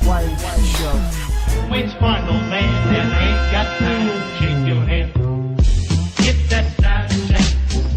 White show. Which one, old man, that ain't got time to shake your head? Get that side check,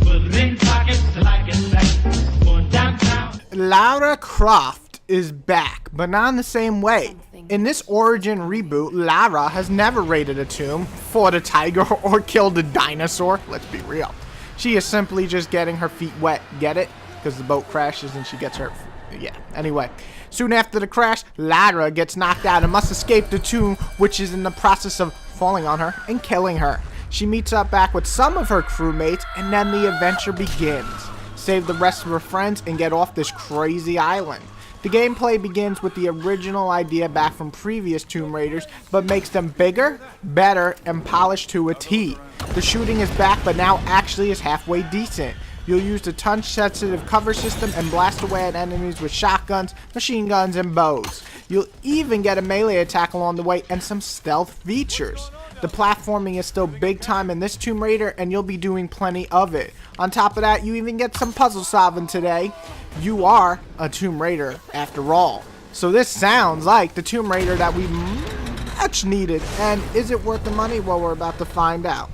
put it in pockets till I get back. Going downtown. Lara Croft is back, but not in the same way. In this origin reboot, Lara has never raided a tomb, fought a tiger, or killed a dinosaur. Let's be real. She is simply just getting her feet wet. Get it? Because the boat crashes and she gets hurt. Yeah, anyway. Soon after the crash, Lara gets knocked out and must escape the tomb, which is in the process of falling on her and killing her. She meets up back with some of her crewmates, and then the adventure begins. Save the rest of her friends and get off this crazy island. The gameplay begins with the original idea back from previous Tomb Raiders, but makes them bigger, better, and polished to a T. The shooting is back, but now actually is halfway decent. You'll use the touch-sensitive cover system and blast away at enemies with shotguns, machine guns, and bows. You'll even get a melee attack along the way and some stealth features. The platforming is still big time in this Tomb Raider, and you'll be doing plenty of it. On top of that, you even get some puzzle solving today. You are a Tomb Raider after all. So this sounds like the Tomb Raider that we much needed. And is it worth the money? Well, we're about to find out.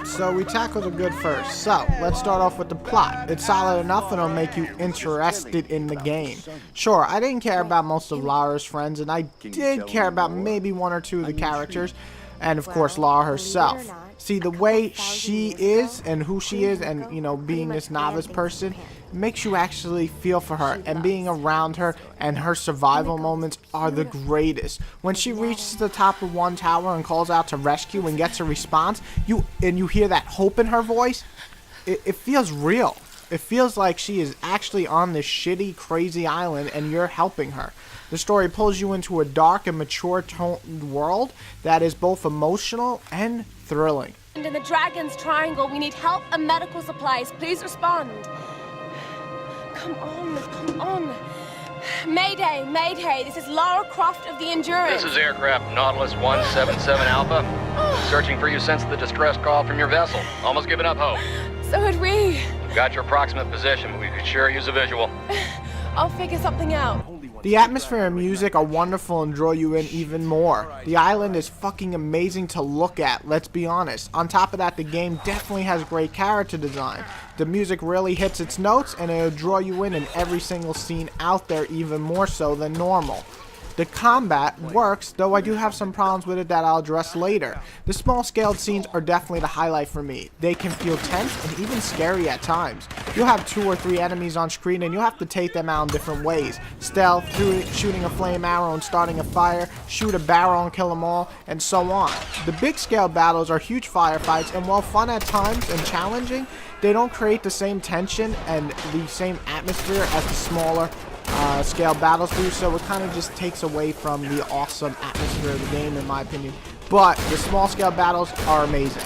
So we tackled the good first. So let's start off with the plot. It's solid enough and it'll make you interested in the game. Sure, I didn't care about most of Lara's friends, and I did care about maybe one or two of the characters, and of course Lara herself. See, the way she is and who she is, and you know, being this novice person, makes you actually feel for her, and being around her and her survival moments are the greatest. When she reaches the top of one tower and calls out to rescue and gets a response, you hear that hope in her voice, it feels real. It feels like she is actually on this shitty, crazy island and you're helping her. The story pulls you into a dark and mature toned world that is both emotional and thrilling. In the Dragon's Triangle, we need help and medical supplies. Please respond. Come on. Mayday, Mayday. This is Lara Croft of the Endurance. This is aircraft Nautilus 177 Alpha. Searching for you since the distress call from your vessel. Almost given up hope. So had we. We've got your approximate position, but we could sure use a visual. I'll figure something out. The atmosphere and music are wonderful and draw you in even more. The island is fucking amazing to look at, let's be honest. On top of that, the game definitely has great character design. The music really hits its notes and it'll draw you in every single scene out there, even more so than normal. The combat works, though I do have some problems with it that I'll address later. The small-scaled scenes are definitely the highlight for me. They can feel tense and even scary at times. You'll have 2 or 3 enemies on screen and you'll have to take them out in different ways. Stealth, shooting a flame arrow and starting a fire, shoot a barrel and kill them all, and so on. The big-scale battles are huge firefights, and while fun at times and challenging, they don't create the same tension and the same atmosphere as the smaller scale battles do, so it kind of just takes away from the awesome atmosphere of the game, in my opinion. But the small scale battles are amazing.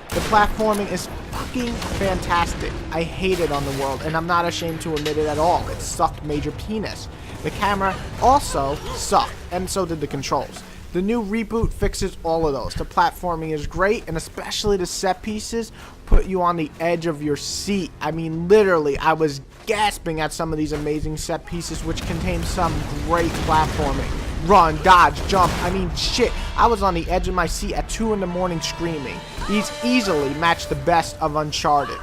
The platforming is fucking fantastic. I hate it on the world, and I'm not ashamed to admit it at all. It sucked major penis. The camera also sucked, and so did the controls. The new reboot fixes all of those. The platforming is great, and especially the set pieces put you on the edge of your seat. I mean, literally, I was gasping at some of these amazing set pieces, which contain some great platforming. Run, dodge, jump, I mean, shit. I was on the edge of my seat at 2 in the morning screaming. These easily match the best of Uncharted.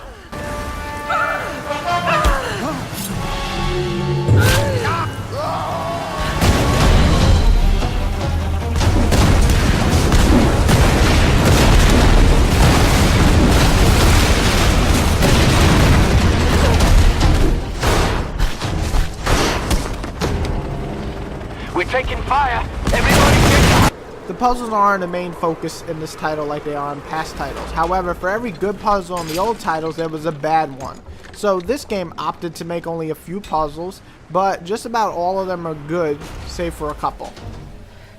We're taking fire. Everybody get up. The puzzles aren't the main focus in this title like they are in past titles. However, for every good puzzle in the old titles, there was a bad one. So this game opted to make only a few puzzles, but just about all of them are good, save for a couple.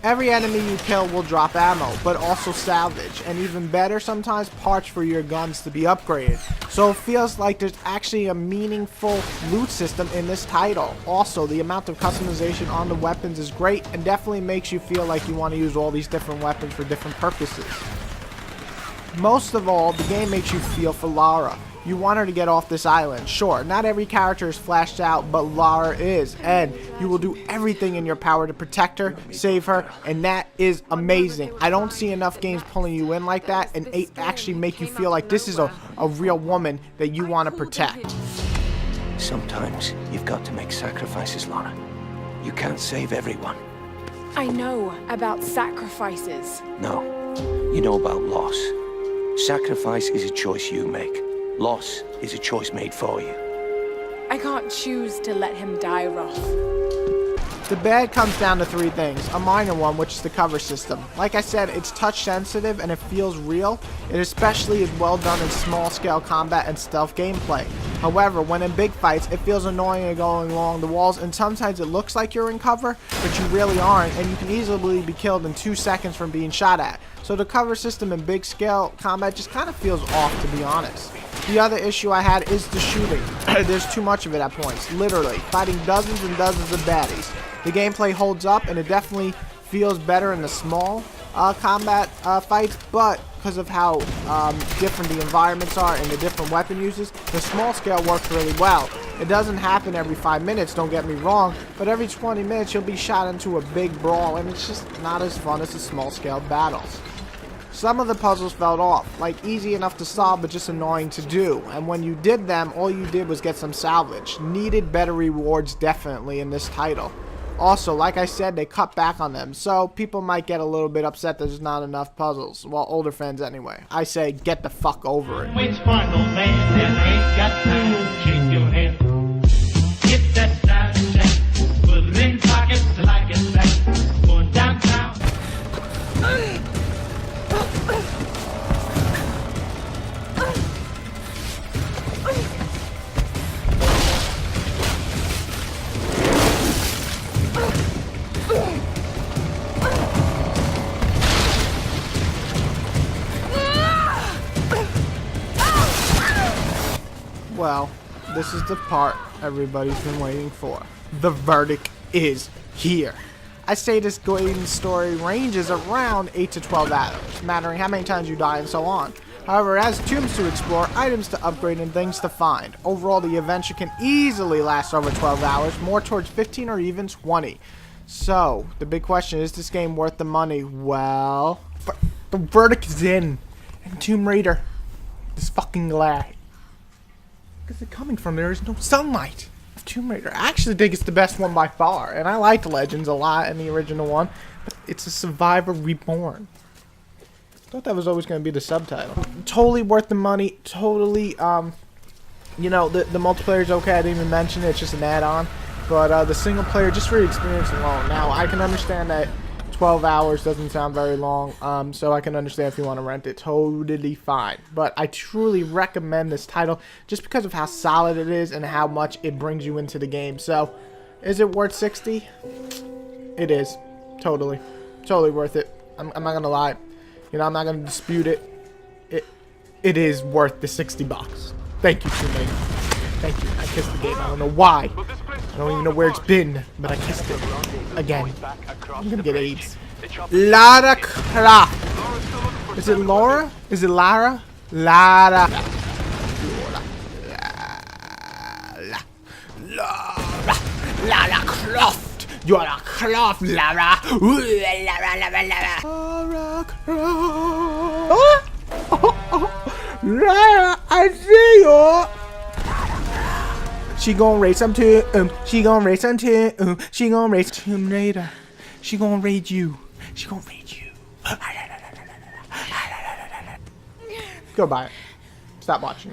Every enemy you kill will drop ammo, but also salvage, and even better sometimes, parts for your guns to be upgraded. So it feels like there's actually a meaningful loot system in this title. Also, the amount of customization on the weapons is great, and definitely makes you feel like you want to use all these different weapons for different purposes. Most of all, the game makes you feel for Lara. You want her to get off this island. Sure, not every character is flashed out, but Lara is, and you will do everything in your power to protect her, save her, and that is amazing. I don't see enough games pulling you in like that and actually make you feel like this is a real woman that you want to protect. Sometimes you've got to make sacrifices, Lara. You can't save everyone. I know about sacrifices. No, you know about loss. Sacrifice is a choice you make. Loss is a choice made for you. I can't choose to let him die, Roth. The bad comes down to three things. A minor one, which is the cover system. Like I said, it's touch sensitive and it feels real. It especially is well done in small scale combat and stealth gameplay. However, when in big fights, it feels annoying going along the walls, and sometimes it looks like you're in cover, but you really aren't, and you can easily be killed in 2 seconds from being shot at. So the cover system in big scale combat just kind of feels off, to be honest. The other issue I had is the shooting. There's too much of it at points, literally, fighting dozens and dozens of baddies. The gameplay holds up, and it definitely feels better in the small combat fights, but because of how different the environments are and the different weapon uses, the small scale works really well. It doesn't happen every 5 minutes, don't get me wrong, but every 20 minutes you'll be shot into a big brawl, and it's just not as fun as the small scale battles. Some of the puzzles felt off, like easy enough to solve but just annoying to do, and when you did them, all you did was get some salvage. Needed better rewards definitely in this title. Also, like I said, they cut back on them, so people might get a little bit upset that there's not enough puzzles. Well, older fans anyway. I say, get the fuck over it. Which final man that ain't got to shake your head? Get that side check, put it in pockets like it's back, going downtown. Well, this is the part everybody's been waiting for. The verdict is here. I say this game story ranges around 8 to 12 hours, mattering how many times you die and so on. However, it has tombs to explore, items to upgrade, and things to find. Overall, the adventure can easily last over 12 hours, more towards 15 or even 20. So, the big question, is this game worth the money? Well, the verdict is in. And Tomb Raider, this fucking glare. Because it's coming from there is no sunlight. Tomb Raider, I actually think it's the best one by far, and I liked Legends a lot in the original one, but it's a Survivor Reborn. I thought that was always going to be the subtitle. Totally worth the money, totally, you know, the multiplayer is okay, I didn't even mention it, it's just an add-on, but the single player, just for the experience alone. Now, I can understand that 12 hours doesn't sound very long, so I can understand if you want to rent it, totally fine. But I truly recommend this title just because of how solid it is and how much it brings you into the game. So, is it worth 60? It is. Totally. Totally worth it. I'm not going to lie. You know, I'm not going to dispute it. It is worth the 60 bucks. Thank you, Tomb Raider. Thank you. I kissed the game. I don't know why. I don't even know where it's been, but I kissed it. Again. I'm gonna get AIDS. Lara Croft. Is it Laura? Is it Lara? Lara. Lara Croft. You're a Croft, Lara. Lara Croft. Lara, I see you. She gon' race some too. She gon' race some too. She gon' race Tomb Raider. She gon' raid you. She gon' raid you. Go buy it. Stop watching.